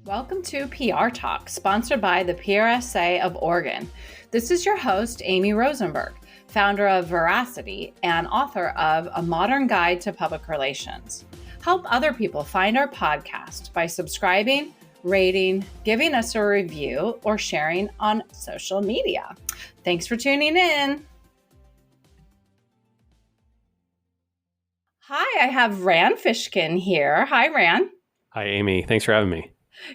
Welcome to PR Talk, sponsored by the PRSA of Oregon. This is your host, Amy Rosenberg, founder of Veracity and author of A Modern Guide to Public Relations. Help other people find our podcast by subscribing, rating, giving us a review, or sharing on social media. Thanks for tuning in. Hi, I have Rand Fishkin here. Hi, Rand. Hi, Amy. Thanks for having me.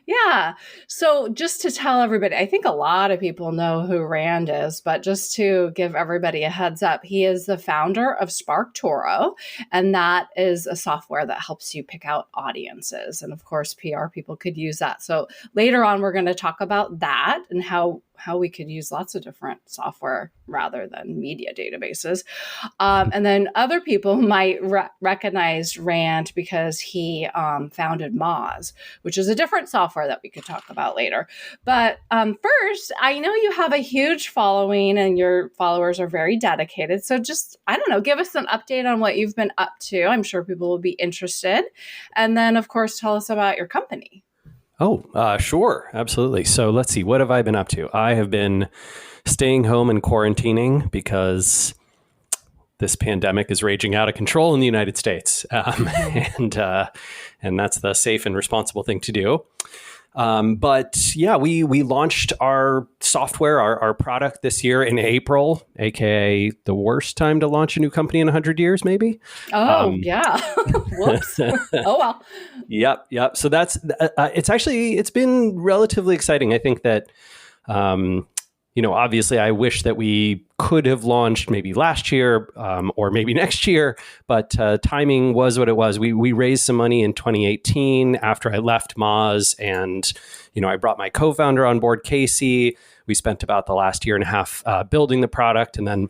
Yeah. So just to tell everybody, I think a lot of people know who Rand is, but just to give everybody a heads up, he is the founder of SparkToro, and that is a software that helps you pick out audiences. And of course, PR people could use that. So later on, we're going to talk about that and how we could use lots of different software rather than media databases. And then other people might recognize Rand because he founded Moz, which is a different software that we could talk about later. But first, I know you have a huge following and your followers are very dedicated. So just, I don't know, give us an update on what you've been up to. I'm sure people will be interested. And then, of course, tell us about your company. Sure. Absolutely. So let's see. What have I been up to? I have been staying home and quarantining because this pandemic is raging out of control in the United States. And that's the safe and responsible thing to do. But yeah, we launched our software, our product this year in April, aka the worst time to launch a new company in 100 years, maybe. Yeah. Whoops. Oh, well. Yep. So that's, it's been relatively exciting. I think that, obviously I wish that we could have launched maybe last year or maybe next year, but timing was what it was. We raised some money in 2018 after I left Moz, and, I brought my co-founder on board, Casey. We spent about the last year and a half building the product and then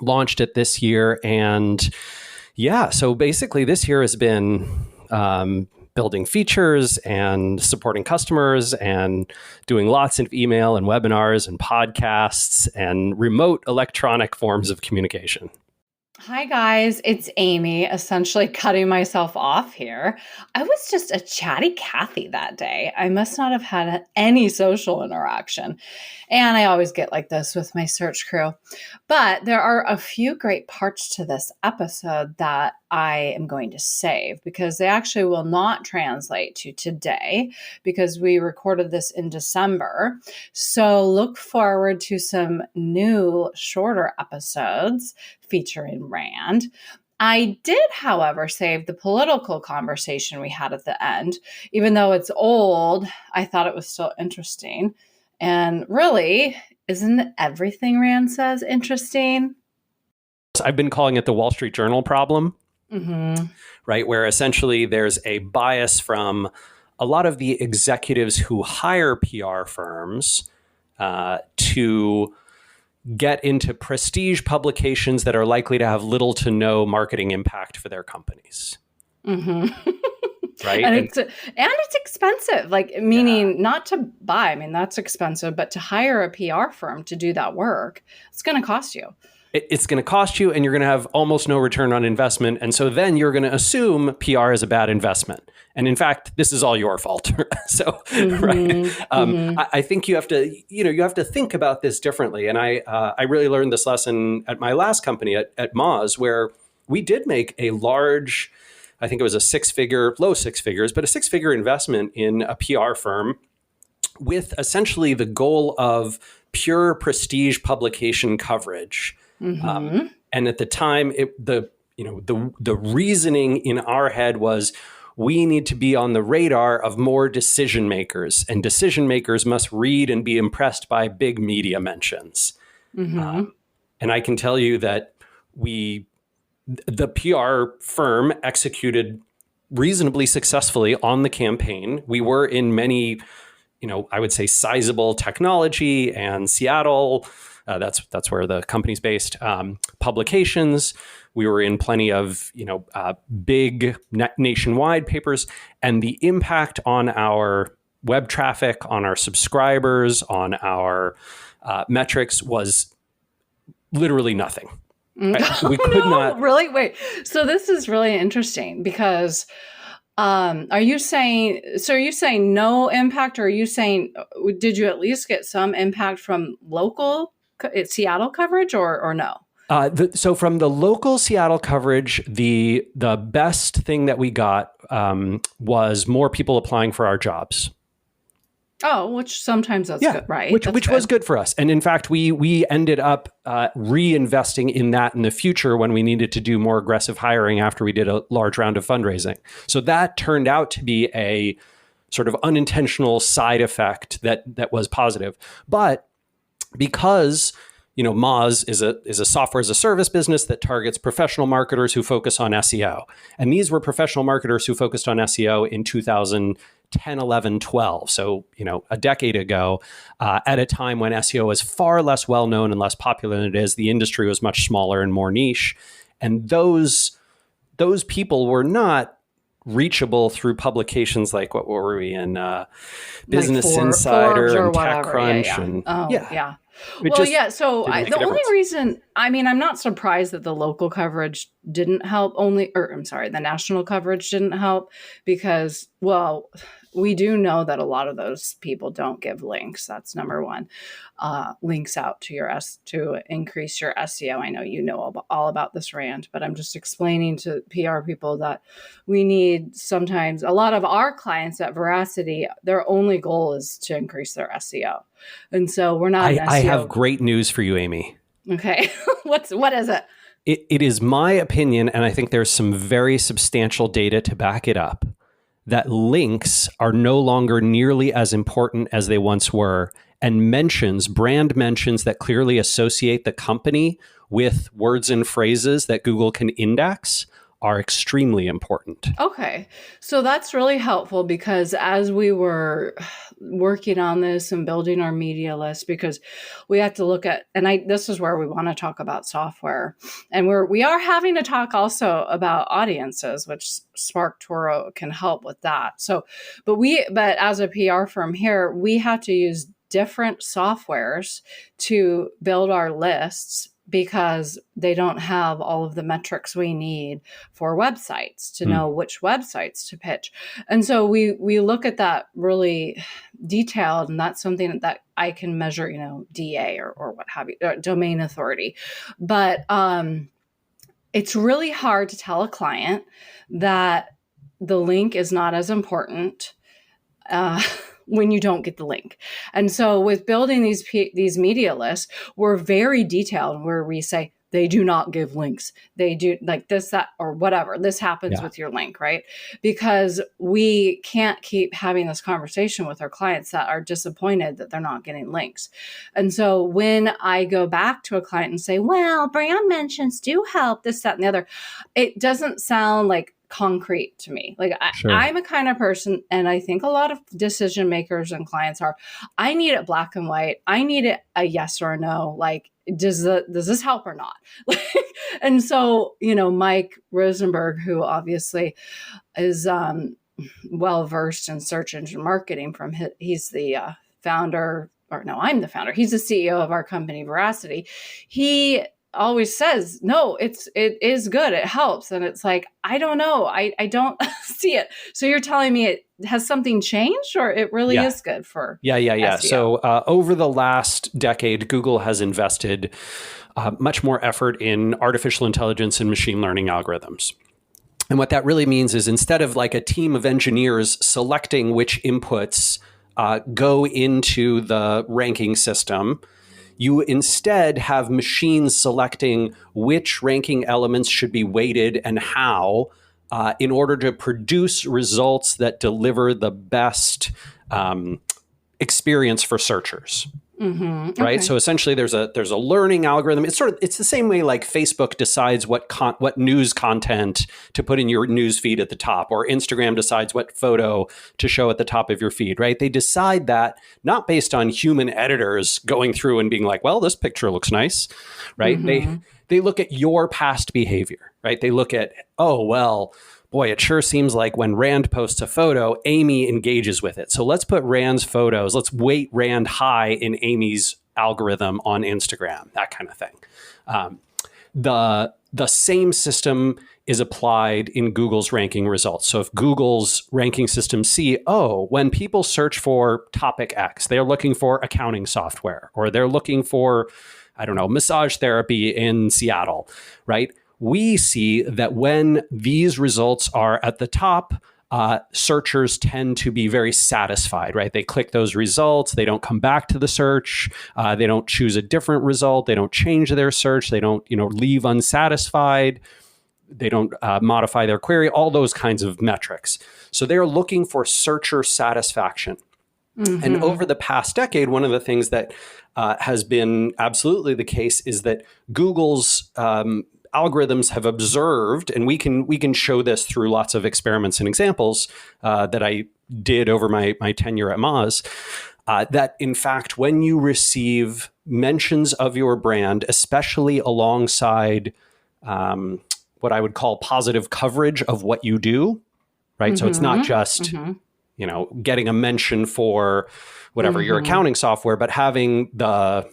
launched it this year. And yeah, so basically this year has been building features and supporting customers and doing lots of email and webinars and podcasts and remote electronic forms of communication. Hi, guys. It's Amy, essentially cutting myself off here. I was just a chatty Cathy that day. I must not have had any social interaction. And I always get like this with my search crew. But there are a few great parts to this episode that I am going to save because they actually will not translate to today because we recorded this in December. So look forward to some new shorter episodes featuring Rand. I did, however, save the political conversation we had at the end. Even though it's old, I thought it was still interesting. And really, isn't everything Rand says interesting? I've been calling it the Wall Street Journal problem, right? Where essentially there's a bias from a lot of the executives who hire PR firms to get into prestige publications that are likely to have little to no marketing impact for their companies. Right. And it's expensive, meaning not to buy. I mean, that's expensive, but to hire a PR firm to do that work, it's going to cost you. It's going to cost you and you're going to have almost no return on investment. And so then you're going to assume PR is a bad investment. And in fact, this is all your fault. So, right. I think you have to think about this differently. And I really learned this lesson at my last company at Moz, where we did make a large, I think it was low six figures, but a six-figure investment in a PR firm with essentially the goal of pure prestige publication coverage. And at the time, the reasoning in our head was we need to be on the radar of more decision makers, and decision makers must read and be impressed by big media mentions. And I can tell you that the PR firm executed reasonably successfully on the campaign. We were in many, I would say sizable technology and Seattle. That's where the company's based. Publications. We were in plenty of, big nationwide papers, and the impact on our web traffic, on our subscribers, on our metrics was literally nothing. We could not really wait. So this is really interesting because Are you saying, so are you saying no impact, or are you saying, did you at least get some impact from local Seattle coverage, or no? So from the local Seattle coverage, the best thing that we got was more people applying for our jobs. Oh, which sometimes that's good, right? Which was good for us. And in fact, we ended up reinvesting in that in the future when we needed to do more aggressive hiring after we did a large round of fundraising. So that turned out to be a sort of unintentional side effect that was positive. But because Moz is a software as a service business that targets professional marketers who focus on SEO. And these were professional marketers who focused on SEO in 2010, 11, 12. So, a decade ago, at a time when SEO was far less well-known and less popular than it is. The industry was much smaller and more niche. And those people were not reachable through publications like, what were we in? Business Insider and TechCrunch. Yeah. So the only reason, I'm not surprised that the local coverage didn't help, the national coverage didn't help because, we do know that a lot of those people don't give links. That's number one. Links out to increase your SEO. I know you know all about this, Rand, but I'm just explaining to PR people that we need sometimes, a lot of our clients at Veracity, their only goal is to increase their SEO. And so we're not. I have great news for you, Amy. Okay. What is it? It is my opinion, and I think there's some very substantial data to back it up, that links are no longer nearly as important as they once were. And brand mentions that clearly associate the company with words and phrases that Google can index are extremely important. Okay. So that's really helpful because as we were working on this and building our media list, because we have to look at, this is where we want to talk about software. And we are having to talk also about audiences, which SparkToro can help with that. So, but as a PR firm here, we have to use different softwares to build our lists because they don't have all of the metrics we need for websites to know which websites to pitch. And so we look at that really detailed, and that's something that I can measure, DA or what have you, domain authority. But it's really hard to tell a client that the link is not as important when you don't get the link. And so with building these media lists, we're very detailed where we say, they do not give links. They do like this, that, or whatever. This happens with your link, right? Because we can't keep having this conversation with our clients that are disappointed that they're not getting links. And so when I go back to a client and say, well, brand mentions do help, this, that, and the other, it doesn't sound like concrete to me. Like I'm a kind of person, and I think a lot of decision makers and clients are, I need it black and white. I need it a yes or a no. Like, does this help or not? And so, Mike Rosenberg, who obviously is well-versed in search engine marketing he's the founder, or no, I'm the founder. He's the CEO of our company, Veracity. He always says, no, it is good. It helps. And it's like, I don't know. I don't see it. So you're telling me it has something changed, or it really is good for SEO? So over the last decade, Google has invested much more effort in artificial intelligence and machine learning algorithms. And what that really means is instead of like a team of engineers selecting which inputs go into the ranking system, you instead have machines selecting which ranking elements should be weighted and how in order to produce results that deliver the best experience for searchers. Mm-hmm. Right. Okay. So essentially there's a learning algorithm. It's the same way like Facebook decides what news content to put in your news feed at the top, or Instagram decides what photo to show at the top of your feed. Right. They decide that not based on human editors going through and being like, well, this picture looks nice. Right. Mm-hmm. They look at your past behavior. Right. They look at, oh, well, boy, it sure seems like when Rand posts a photo, Amy engages with it. So let's put Rand's photos, let's weight Rand high in Amy's algorithm on Instagram, that kind of thing. the same system is applied in Google's ranking results. So if Google's ranking system see, oh, when people search for topic X, they're looking for accounting software, or they're looking for, I don't know, massage therapy in Seattle, right? We see that when these results are at the top, searchers tend to be very satisfied, right? They click those results. They don't come back to the search. They don't choose a different result. They don't change their search. They don't, leave unsatisfied. They don't modify their query, all those kinds of metrics. So they're looking for searcher satisfaction. Mm-hmm. And over the past decade, one of the things that has been absolutely the case is that Google's algorithms have observed, and we can show this through lots of experiments and examples that I did over my tenure at Moz, that in fact, when you receive mentions of your brand, especially alongside what I would call positive coverage of what you do, right? Mm-hmm. So it's not just, getting a mention for whatever your accounting software, but having the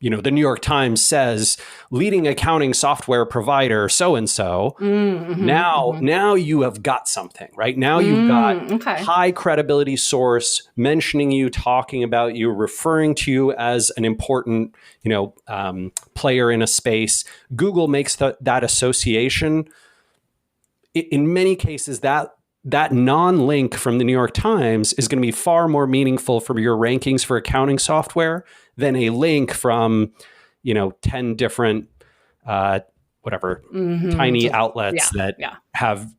the New York Times says leading accounting software provider so-and-so. Now you have got something, right? Now you've got high credibility source mentioning you, talking about you, referring to you as an important, player in a space. Google makes that association. In many cases, that non-link from the New York Times is going to be far more meaningful for your rankings for accounting software than a link from, 10 different, tiny outlets that have,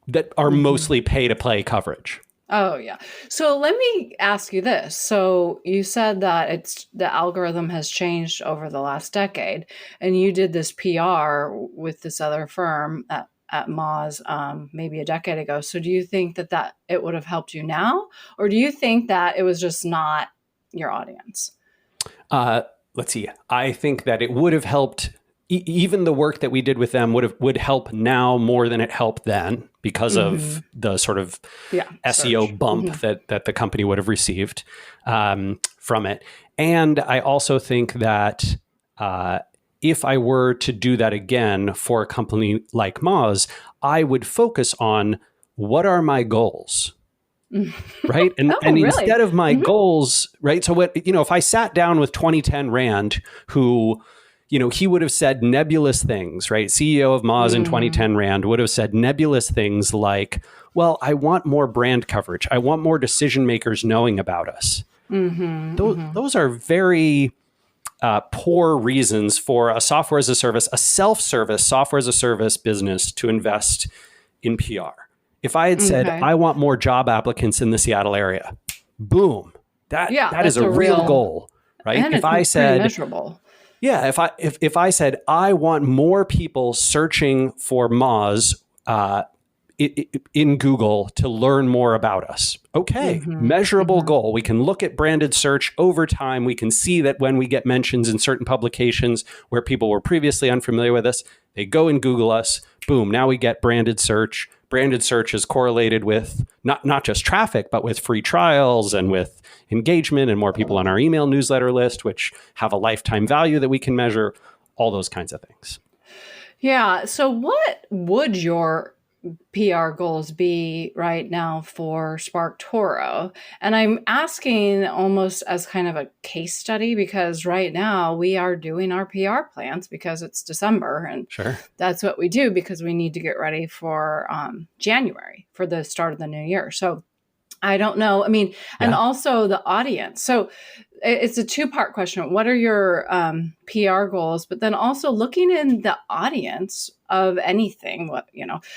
that are mostly pay-to-play coverage. Oh, yeah. So let me ask you this. So you said that the algorithm has changed over the last decade, and you did this PR with this other firm at Moz maybe a decade ago. So do you think that it would have helped you now? Or do you think that it was just not your audience? Let's see. I think that it would have helped. Even the work that we did with them would help now more than it helped then because of the sort of SEO bump that the company would have received from it. And I also think that if I were to do that again for a company like Moz, I would focus on what are my goals, right? And really? Instead of my goals, right? So what, if I sat down with 2010 Rand, who, he would have said nebulous things, right? CEO of Moz in 2010 Rand would have said nebulous things like, well, I want more brand coverage. I want more decision makers knowing about us. Those are very poor reasons for a software as a service, a self-service software as a service business to invest in PR. If I had said, I want more job applicants in the Seattle area, boom, that is a real goal, right? And if I said, measurable. Yeah, if I said, I want more people searching for Moz in Google to learn more about us. Okay, measurable goal. We can look at branded search over time. We can see that when we get mentions in certain publications where people were previously unfamiliar with us, they go and Google us. Boom, now we get branded search. Branded search is correlated with not just traffic, but with free trials and with engagement and more people on our email newsletter list, which have a lifetime value that we can measure, all those kinds of things. Yeah. So what would your PR goals be right now for SparkToro? And I'm asking almost as kind of a case study because right now we are doing our PR plans because it's December and that's what we do because we need to get ready for January for the start of the new year. So I don't know. I mean, and also the audience. So it's a two-part question. What are your PR goals? But then also looking in the audience of anything,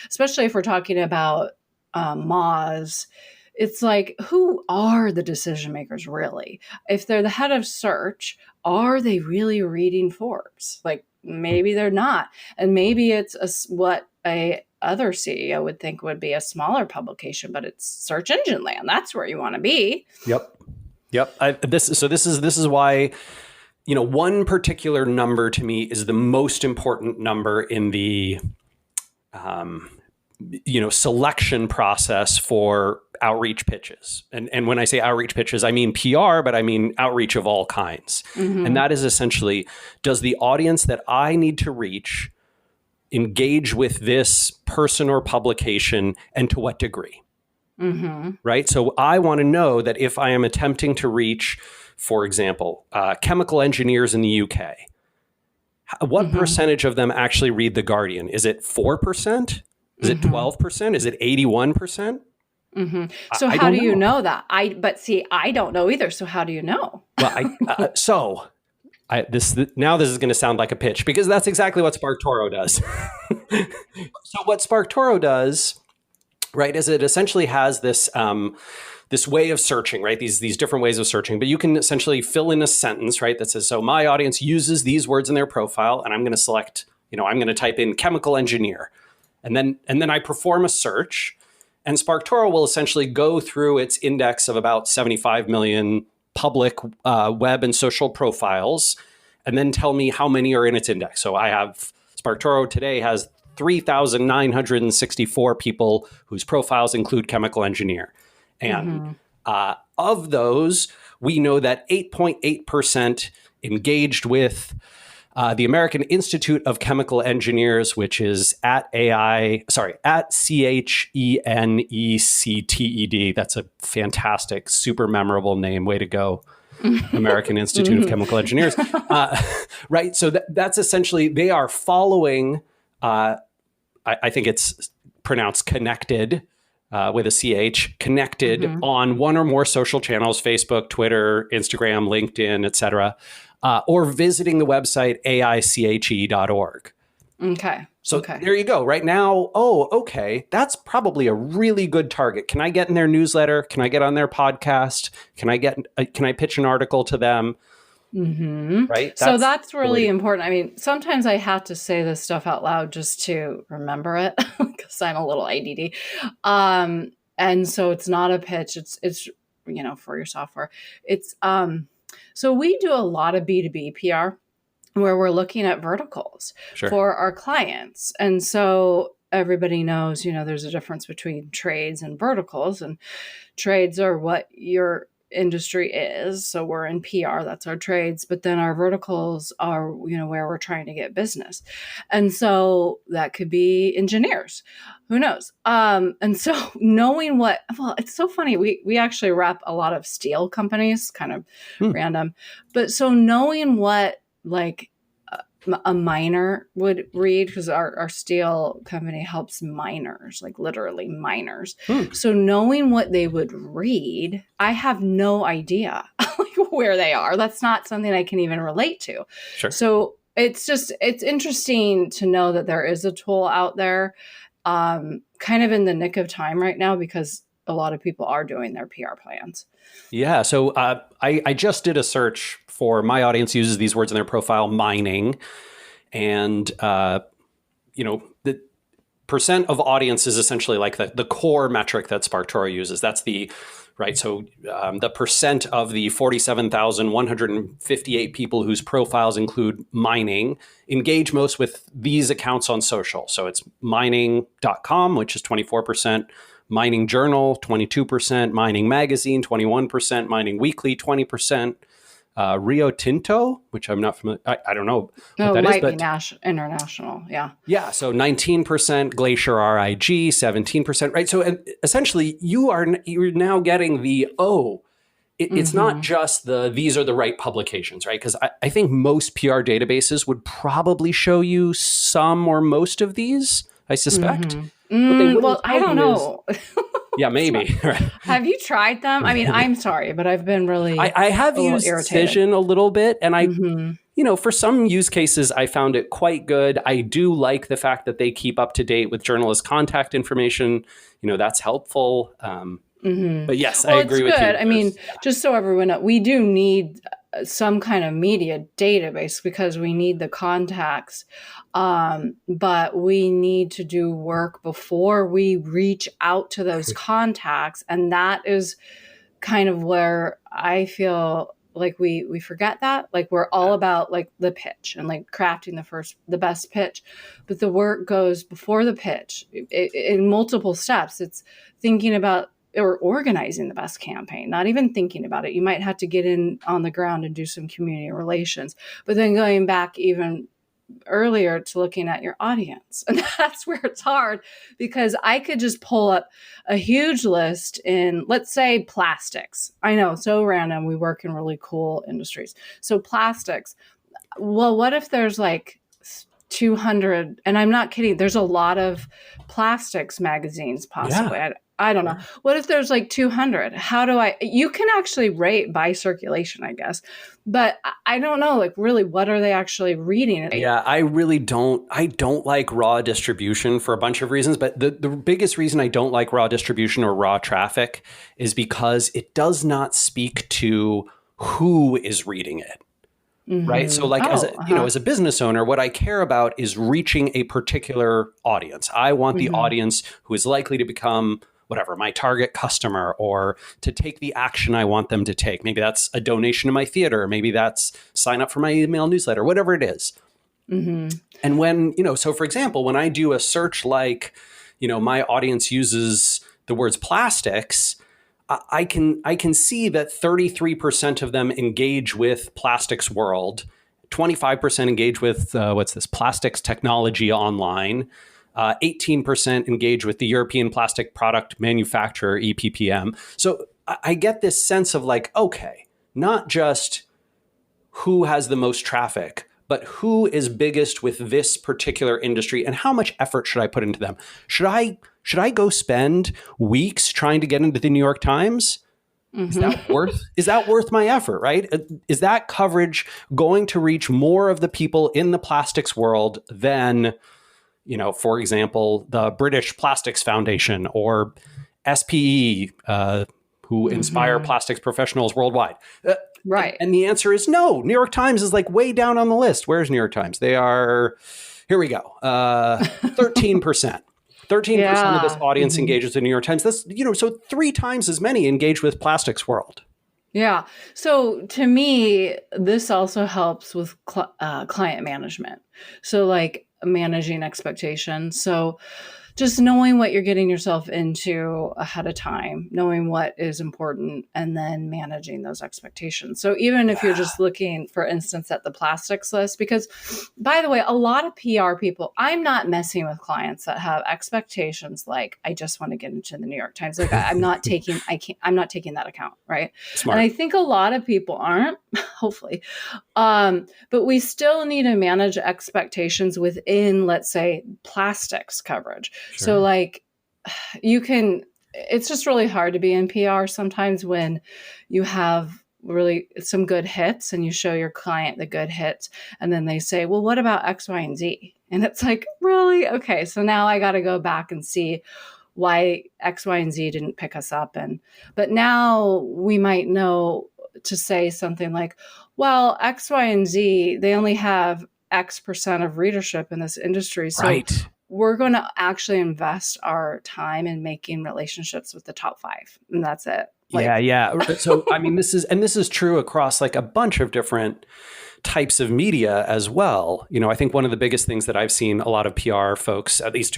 especially if we're talking about Moz, it's like, who are the decision makers really? If they're the head of search, are they really reading Forbes? Like maybe they're not. And maybe it's what a other CEO would think would be a smaller publication, but it's search engine land. That's where you want to be. Yep. This is why, one particular number to me is the most important number in the selection process for outreach pitches. And when I say outreach pitches, I mean PR, but I mean outreach of all kinds. And that is essentially, does the audience that I need to reach engage with this person or publication, and to what degree? Right? So I want to know that if I am attempting to reach, for example, chemical engineers in the UK, what percentage of them actually read The Guardian? Is it 4%? Is it 12%? Is it 81%? So how do you know that? But see, I don't know either. So how do you know? Well, this is going to sound like a pitch, because that's exactly what SparkToro does. So what SparkToro does, right, is it essentially has this this way of searching, right? These different ways of searching, but you can essentially fill in a sentence, right, that says, so my audience uses these words in their profile, and I'm going to select, I'm going to type in chemical engineer, and then I perform a search, and SparkToro will essentially go through its index of about 75 million public web and social profiles, and then tell me how many are in its index. So I have, SparkToro today has 3,964 people whose profiles include chemical engineer. And of those, we know that 8.8% engaged with the American Institute of Chemical Engineers, which is at CHENECTED. That's a fantastic, super memorable name. Way to go, American Institute of Chemical Engineers. Right. So that's essentially, they are following, I think it's pronounced connected, with a CH, connected on one or more social channels, Facebook, Twitter, Instagram, LinkedIn, etc., or visiting the website aiche.org. Okay. So there you go. Right now, okay, that's probably a really good target. Can I get in their newsletter? Can I get on their podcast? Can I pitch an article to them? Right. So that's really important. I mean, sometimes I have to say this stuff out loud just to remember it, because I'm a little ADD. And so it's not a pitch. It's for your software. It's so we do a lot of B2B PR where we're looking at verticals for our clients, and so everybody knows, there's a difference between trades and verticals, and trades are what your industry is. So we're in PR, that's our trades, but then our verticals are, where we're trying to get business. And so that could be engineers, who knows? And so knowing it's so funny. We actually rep a lot of steel companies, kind of random, but so knowing what a miner would read, because our steel company helps miners, like literally miners. So knowing what they would read, I have no idea where they are. That's not something I can even relate to. So it's interesting to know that there is a tool out there, kind of in the nick of time right now, because a lot of people are doing their PR plans. Yeah. So I just did a search for my audience uses these words in their profile, mining. And, the percent of audience is essentially like the core metric that SparkToro uses. That's right. So the percent of the 47,158 people whose profiles include mining engage most with these accounts on social. So it's mining.com, which is 24%, Mining Journal, 22%, Mining Magazine, 21%, Mining Weekly, 20%, Rio Tinto, which I'm not familiar. I don't know what that might is, be international. Yeah. Yeah. So 19%, Glacier RIG, 17%. Right. So essentially, you're now getting it's not just these are the right publications, right? Because I think most PR databases would probably show you some or most of these, I suspect. Well, I don't know. Yeah, maybe. Have you tried them? I mean, I'm sorry, but I've been really I have used Fiskin a little bit, and I for some use cases, I found it quite good. I do like the fact that they keep up to date with journalist contact information. That's helpful. But yes, I agree with you. I mean, just so everyone knows, we do need some kind of media database because we need the contacts. But we need to do work before we reach out to those contacts. And that is kind of where I feel like we forget that, like we're all about like the pitch and like crafting the best pitch, but the work goes before the pitch in multiple steps. It's thinking about or organizing the best campaign, not even thinking about it. You might have to get in on the ground and do some community relations, but then going back even earlier to looking at your audience. And that's where it's hard, because I could just pull up a huge list in, let's say, plastics. I know, so random. We work in really cool industries. So plastics. Well, what if there's like 200, and I'm not kidding, there's a lot of plastics magazines possibly. Yeah. I don't know. What if there's like 200? You can actually rate by circulation, I guess. But I don't know, like really, what are they actually reading? Yeah, I really don't. I don't like raw distribution for a bunch of reasons. But the biggest reason I don't like raw distribution or raw traffic is because it does not speak to who is reading it. Right. So like as a business owner, what I care about is reaching a particular audience. I want the audience who is likely to become whatever, my target customer, or to take the action I want them to take. Maybe that's a donation to my theater. Maybe that's sign up for my email newsletter, whatever it is. And when, so for example, when I do a search like, my audience uses the words plastics, I can see that 33% of them engage with Plastics World, 25% engage with plastics technology online, 18% engage with the European Plastic Product Manufacturer, EPPM. So I get this sense of like, okay, not just who has the most traffic, but who is biggest with this particular industry and how much effort should I put into them? Should I go spend weeks trying to get into the New York Times? Is that worth my effort, right? Is that coverage going to reach more of the people in the plastics world than, for example, the British Plastics Foundation or SPE, who inspire plastics professionals worldwide? Right. And the answer is no. New York Times is like way down on the list. Where's New York Times? They are, here we go, 13%. 13% of this audience engages with the New York Times. That's, so 3 times as many engage with Plastics World. Yeah. So to me, this also helps with client management. So like managing expectations. So just knowing what you're getting yourself into ahead of time, knowing what is important, and then managing those expectations. So even if you're just looking, for instance, at the plastics list, because by the way, a lot of PR people, I'm not messing with clients that have expectations like, I just want to get into the New York Times. Like I'm not taking that account. Right. Smart. And I think a lot of people aren't, hopefully. But we still need to manage expectations within, let's say, plastics coverage. Sure. So like it's just really hard to be in PR sometimes when you have really some good hits and you show your client the good hits and then they say, well, what about X, Y, and Z? And it's like, really? Okay. So now I got to go back and see why X, Y, and Z didn't pick us up. But now we might know to say something like, well, X, Y, and Z, they only have X% of readership in this industry. So right. We're going to actually invest our time in making relationships with the top 5. And that's it. Yeah. So, I mean, this is true across like a bunch of different types of media as well. I think one of the biggest things that I've seen a lot of PR folks, at least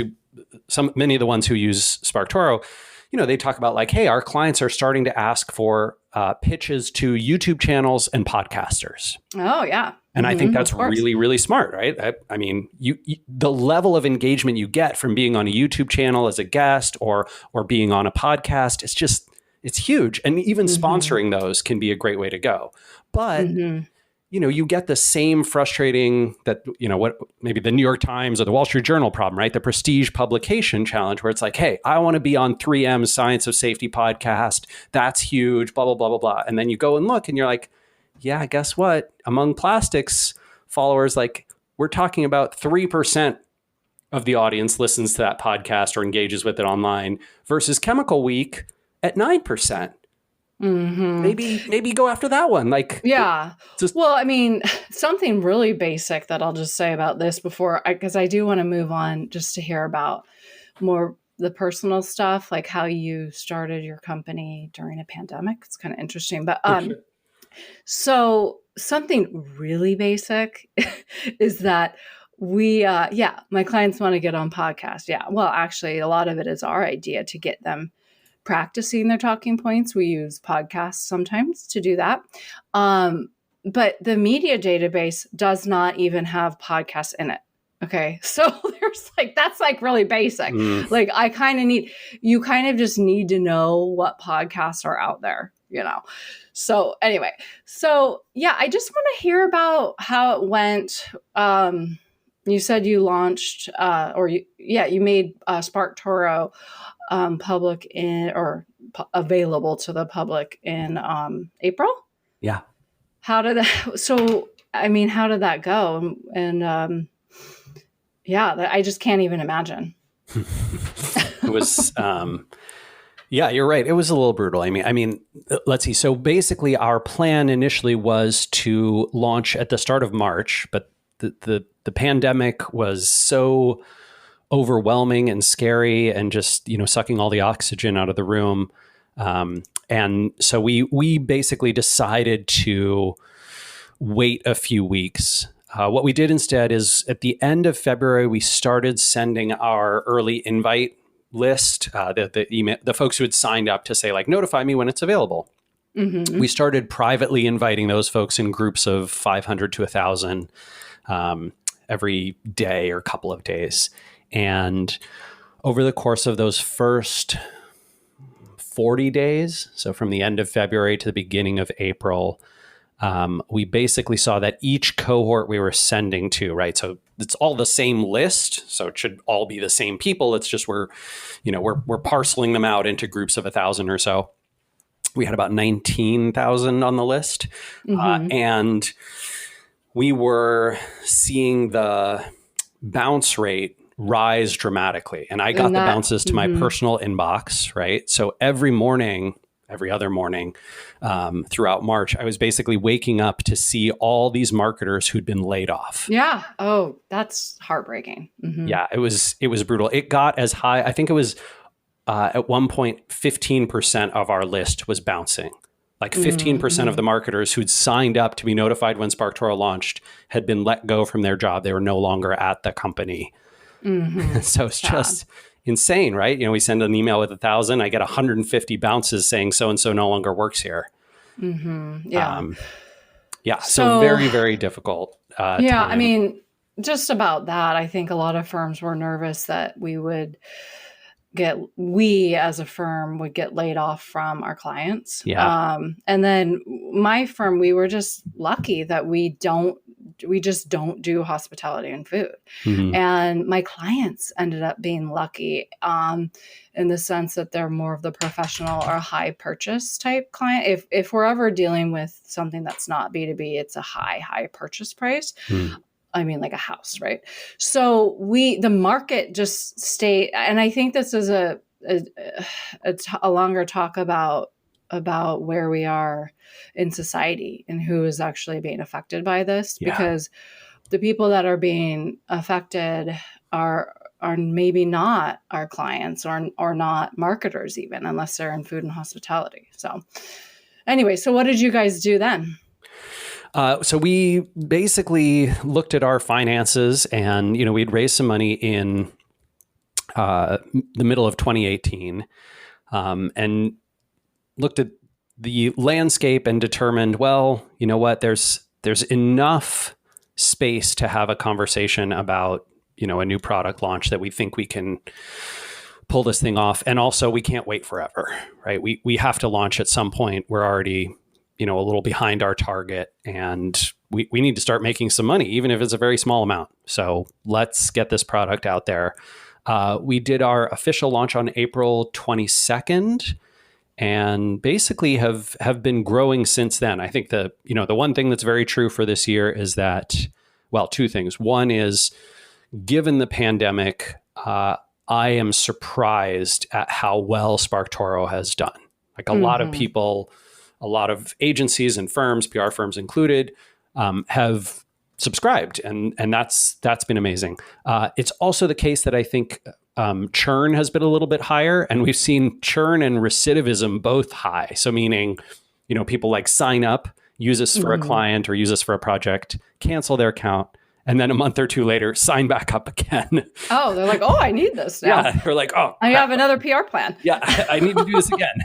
many of the ones who use SparkToro, they talk about like, hey, our clients are starting to ask for pitches to YouTube channels and podcasters. Oh, yeah. And I think that's really, really smart, right? I mean, the level of engagement you get from being on a YouTube channel as a guest or being on a podcast, it's huge. And even sponsoring those can be a great way to go. But, you get the same frustrating that, what maybe the New York Times or the Wall Street Journal problem, right? The prestige publication challenge where it's like, hey, I want to be on 3M's Science of Safety podcast. That's huge, blah, blah, blah, blah, blah. And then you go and look and you're like, yeah, guess what? Among plastics followers, like we're talking about 3% of the audience listens to that podcast or engages with it online versus Chemical Week at 9%. Maybe go after that one. Like, yeah. Well, I mean, something really basic that I'll just say about this because I do want to move on just to hear about more the personal stuff, like how you started your company during a pandemic. It's kind of interesting, but So something really basic is that my clients want to get on podcasts. Yeah. Well, actually, a lot of it is our idea to get them practicing their talking points. We use podcasts sometimes to do that. But the media database does not even have podcasts in it. Okay. So that's like really basic. Like you kind of just need to know what podcasts are out there, So anyway, I just want to hear about how it went. You said you launched, you made SparkToro public available to the public in April. Yeah. How did that go? And I just can't even imagine. It was, you're right. It was a little brutal. I mean, let's see. So basically our plan initially was to launch at the start of March, but the pandemic was so overwhelming and scary and just, sucking all the oxygen out of the room. And so we basically decided to wait a few weeks. What we did instead is at the end of February, we started sending our early invite list, the email, the folks who had signed up to say, like, notify me when it's available. Mm-hmm. We started privately inviting those folks in groups of 500 to 1,000 every day or couple of days. And over the course of those first 40 days, so from the end of February to the beginning of April, we basically saw that each cohort we were sending to, right? So it's all the same list. So it should all be the same people. It's just we're parceling them out into groups of 1,000 or so. We had about 19,000 on the list. Mm-hmm. And we were seeing the bounce rate rise dramatically. And I got the bounces to my personal inbox, right? So every other morning throughout March, I was basically waking up to see all these marketers who'd been laid off. Yeah. Oh, that's heartbreaking. Mm-hmm. Yeah, it was brutal. It got as high, I think it was at one point, 15% of our list was bouncing. Like 15% of the marketers who'd signed up to be notified when SparkToro launched had been let go from their job. They were no longer at the company. Mm-hmm. So it's just insane, right? We send an email with 1,000, I get 150 bounces saying so-and-so no longer works here. Mm-hmm. Yeah. So very, very difficult. Time. I mean, just about that, I think a lot of firms were nervous that we as a firm would get laid off from our clients. Yeah. And then my firm, we were just lucky that we just don't do hospitality and food. Mm-hmm. And my clients ended up being lucky in the sense that they're more of the professional or high purchase type client. If we're ever dealing with something that's not B2B, it's a high purchase price. Mm. I mean, like a house, right? So the market just stayed, and I think this is a longer talk about where we are in society and who is actually being affected by this, because the people that are being affected are maybe not our clients or not marketers even, unless they're in food and hospitality. So anyway, so what did you guys do then? So we basically looked at our finances and, we'd raised some money in the middle of 2018 and looked at the landscape and determined, well, you know what, there's enough space to have a conversation about, a new product launch that we think we can pull this thing off. And also we can't wait forever, right? We have to launch at some point. We're already a little behind our target, and we need to start making some money, even if it's a very small amount. So let's get this product out there. We did our official launch on April 22nd and basically have been growing since then. I think the one thing that's very true for this year is that, well, two things. One is, given the pandemic, I am surprised at how well SparkToro has done. Like a lot of people, a lot of agencies and firms, PR firms included, have subscribed, and that's been amazing. It's also the case that I think churn has been a little bit higher, and we've seen churn and recidivism both high. So meaning, people like sign up, use this for a client or use this for a project, cancel their account, and then a month or two later, sign back up again. Oh, they're like, oh, I need this now. Yeah, they're like, oh, I have another PR plan. Yeah, I need to do this again.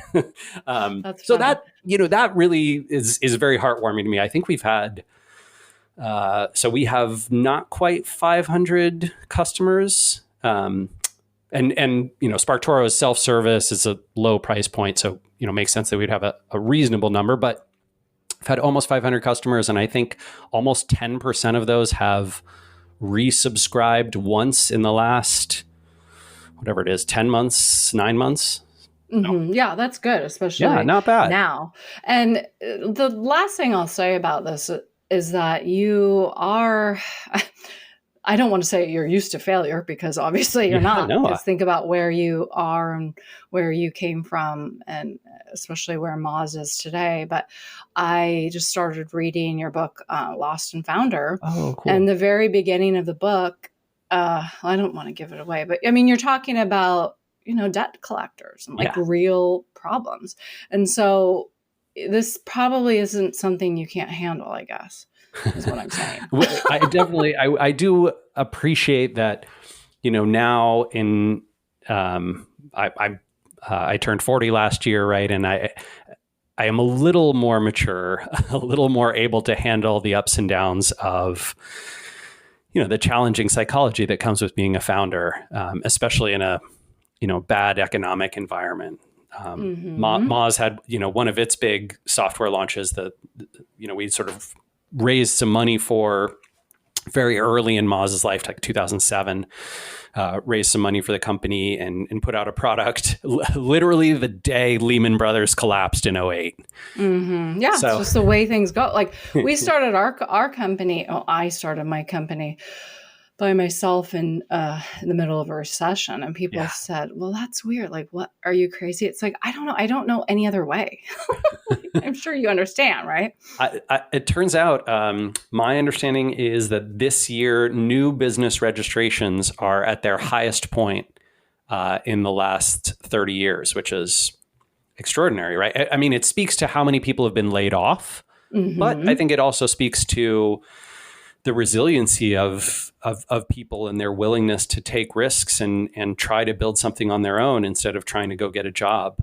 So funny. that really is very heartwarming to me. I think we've had, so we have not quite 500 customers. And SparkToro is self-service. It's a low price point. So, makes sense that we'd have a reasonable number, but I've had almost 500 customers, and I think almost 10% of those have resubscribed once in the last, whatever it is, 10 months, 9 months. Mm-hmm. Yeah, that's good, especially not bad now. And the last thing I'll say about this is that you are, I don't want to say you're used to failure, because obviously you're not. No. Just think about where you are and where you came from, and especially where Moz is today. But I just started reading your book, Lost and Founder. Oh, cool. And the very beginning of the book, I don't want to give it away, but I mean, you're talking about, debt collectors and like real problems. And so this probably isn't something you can't handle, I guess, is what I'm saying. I do appreciate that, now in, I turned 40 last year, right? And I am a little more mature, a little more able to handle the ups and downs of, the challenging psychology that comes with being a founder, especially in a, bad economic environment. Moz had, one of its big software launches that, we sort of raised some money for very early in Moz's life, like 2007, raised some money for the company and put out a product literally the day Lehman Brothers collapsed in 2008. Mm-hmm. Yeah, so, it's just the way things go. Like we started our company. Oh, I started my company by myself in the middle of a recession, and people said, well, that's weird. Like, what, are you crazy? It's like, I don't know. I don't know any other way. I'm sure you understand, right? It turns out my understanding is that this year, new business registrations are at their highest point in the last 30 years, which is extraordinary, right? I mean, it speaks to how many people have been laid off, but I think it also speaks to the resiliency of people and their willingness to take risks and try to build something on their own instead of trying to go get a job.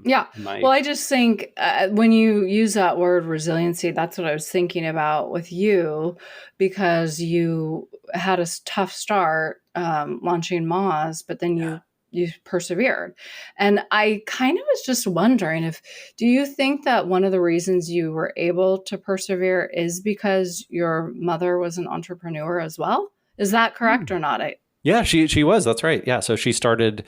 Well, I just think when you use that word resiliency, that's what I was thinking about with you, because you had a tough start launching Moz, but then you persevered. And I kind of was just wondering do you think that one of the reasons you were able to persevere is because your mother was an entrepreneur as well? Is that correct or not? Yeah, she was. That's right. Yeah. So she started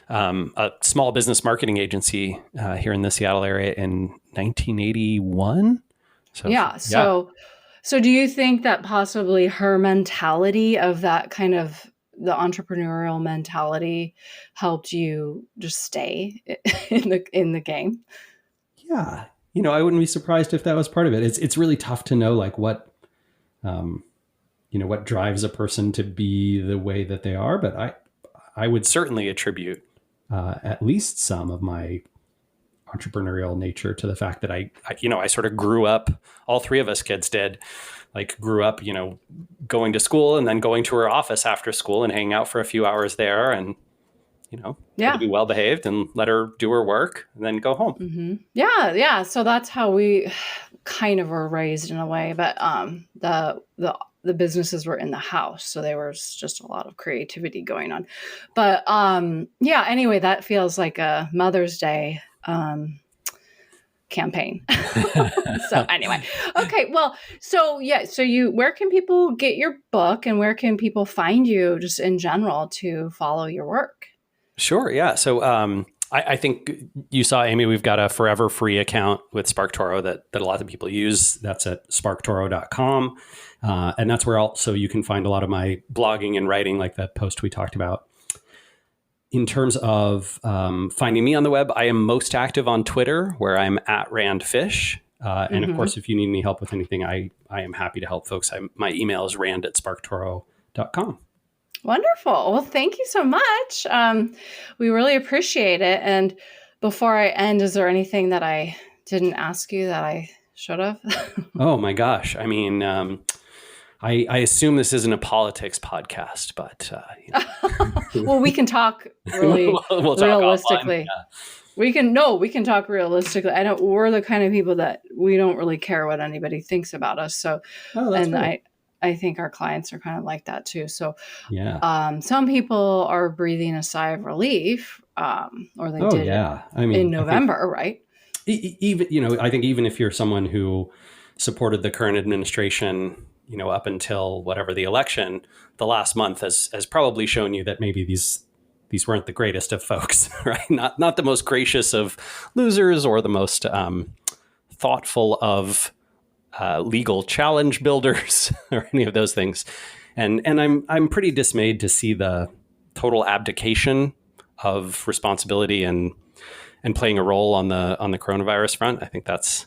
a small business marketing agency here in the Seattle area in 1981. So do you think that possibly her mentality of that kind of the entrepreneurial mentality helped you just stay in the game? Yeah. I wouldn't be surprised if that was part of it. It's really tough to know like what drives a person to be the way that they are. But I would certainly attribute at least some of my entrepreneurial nature to the fact that I sort of grew up, all three of us kids did, like grew up, going to school and then going to her office after school and hanging out for a few hours there and, to be well behaved and let her do her work and then go home. Mm-hmm. Yeah. So that's how we kind of were raised in a way, but the businesses were in the house. So there was just a lot of creativity going on. But anyway, that feels like a Mother's Day campaign. So anyway, okay. Well, so where can people get your book and where can people find you just in general to follow your work? Sure. Yeah. So I think you saw, Amy, we've got a forever free account with SparkToro that a lot of people use. That's at SparkToro.com. And that's where also you can find a lot of my blogging and writing, like that post we talked about. In terms of finding me on the web, I am most active on Twitter, where I'm at Rand Fish. And of course, if you need any help with anything, I am happy to help folks. My email is rand@sparktoro.com. Wonderful. Well, thank you so much. We really appreciate it. And before I end, is there anything that I didn't ask you that I should have. Oh my gosh. I mean, I assume this isn't a politics podcast, but Well, we can talk really we'll talk realistically. offline, yeah. We can talk realistically. We're the kind of people that we don't really care what anybody thinks about us. So, that's great. I think our clients are kind of like that too. So, yeah. some people are breathing a sigh of relief, or they did yeah. I mean, in November, right? Even, I think even if you're someone who supported the current administration, up until whatever the election, the last month has probably shown you that maybe these weren't the greatest of folks, right? Not the most gracious of losers or the most thoughtful of legal challenge builders or any of those things. And I'm pretty dismayed to see the total abdication of responsibility and playing a role on the coronavirus front. I think that's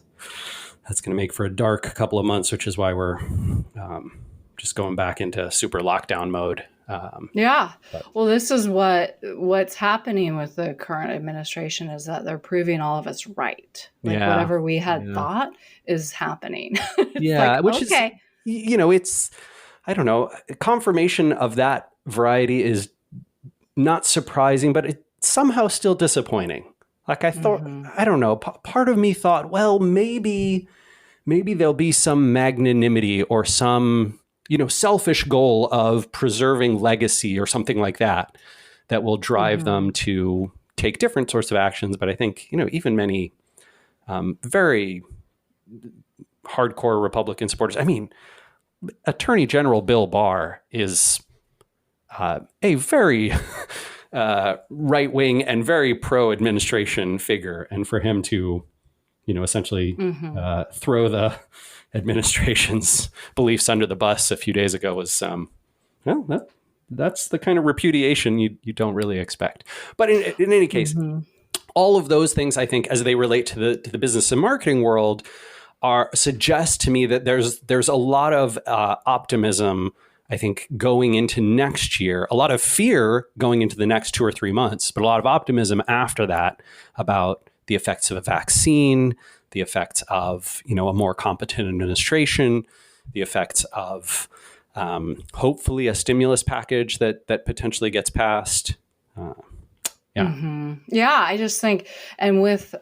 going to make for a dark couple of months, which is why we're just going back into super lockdown mode. Well, this is what's happening with the current administration is that they're proving all of us right. Whatever we had thought is happening. Which is, it's, I don't know, confirmation of that variety is not surprising, but it's somehow still disappointing. Like I thought, I don't know, part of me thought, well, maybe there'll be some magnanimity or some, selfish goal of preserving legacy or something like that will drive them to take different sorts of actions. But I think, even many very hardcore Republican supporters, I mean, Attorney General Bill Barr is a very right-wing and very pro-administration figure. And for him to, essentially throw the administration's beliefs under the bus a few days ago was, that's the kind of repudiation you don't really expect. But in any case, all of those things, I think, as they relate to the business and marketing world, suggest to me that there's a lot of optimism, I think, going into next year, a lot of fear going into the next 2 or 3 months, but a lot of optimism after that about the effects of a vaccine, the effects of, a more competent administration, the effects of hopefully a stimulus package that potentially gets passed. I just think, and with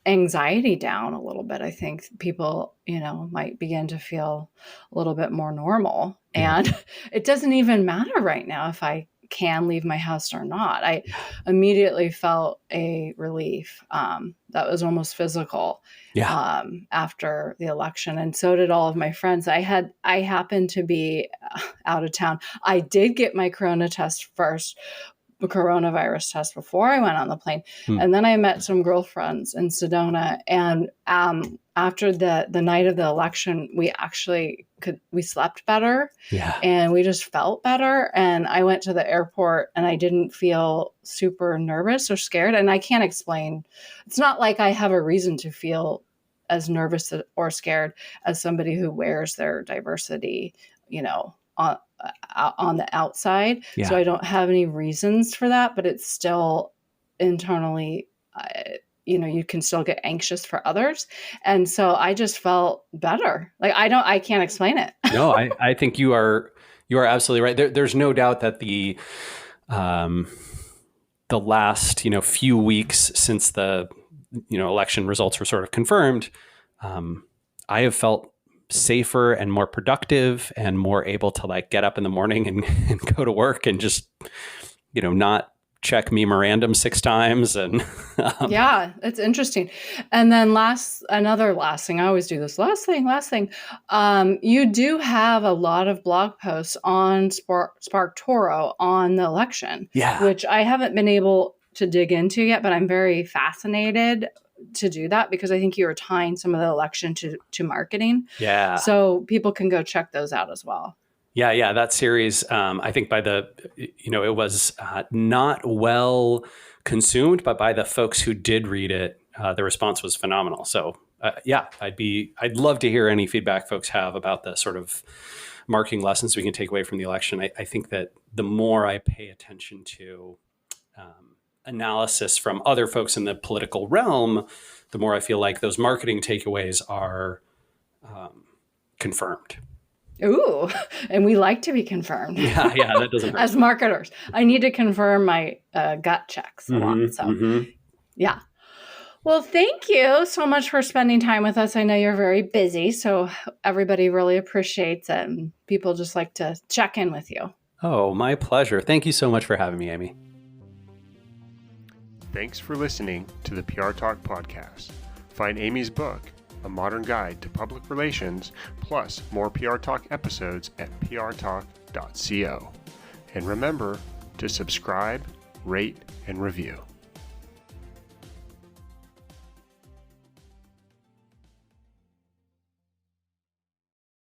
anxiety down a little bit, I think people, might begin to feel a little bit more normal. And it doesn't even matter right now if I can leave my house or not. I immediately felt a relief that was almost physical after the election. And so did all of my friends. I happened to be out of town. I did get my coronavirus test before I went on the plane. And then I met some girlfriends in Sedona. And after the night of the election, we actually we slept better and we just felt better. And I went to the airport and I didn't feel super nervous or scared. And I can't explain. It's not like I have a reason to feel as nervous or scared as somebody who wears their diversity, on the outside. So I don't have any reasons for that, but it's still internally, you can still get anxious for others. And so I just felt better. I can't explain it. No, I think you are absolutely right. There's no doubt that the last, few weeks since the, election results were sort of confirmed, I have felt safer and more productive and more able to get up in the morning and go to work and just, not check memorandum 6 times. And it's interesting. And then another last thing, I always do this last thing. You do have a lot of blog posts on SparkToro on the election, which I haven't been able to dig into yet, but I'm very fascinated to do that because I think you were tying some of the election to marketing. So people can go check those out as well. That series, I think it was not well consumed, but by the folks who did read it, the response was phenomenal. So I'd love to hear any feedback folks have about the sort of marketing lessons we can take away from the election. I think that the more I pay attention to analysis from other folks in the political realm, the more I feel like those marketing takeaways are confirmed. Ooh, and we like to be confirmed. Yeah, that doesn't hurt. As marketers, I need to confirm my gut checks a lot. So, yeah. Well, thank you so much for spending time with us. I know you're very busy, so everybody really appreciates it, and people just like to check in with you. Oh, my pleasure. Thank you so much for having me, Amy. Thanks for listening to the PR Talk podcast. Find Amy's book, A Modern Guide to Public Relations, plus more PR Talk episodes at prtalk.co. And remember to subscribe, rate, and review.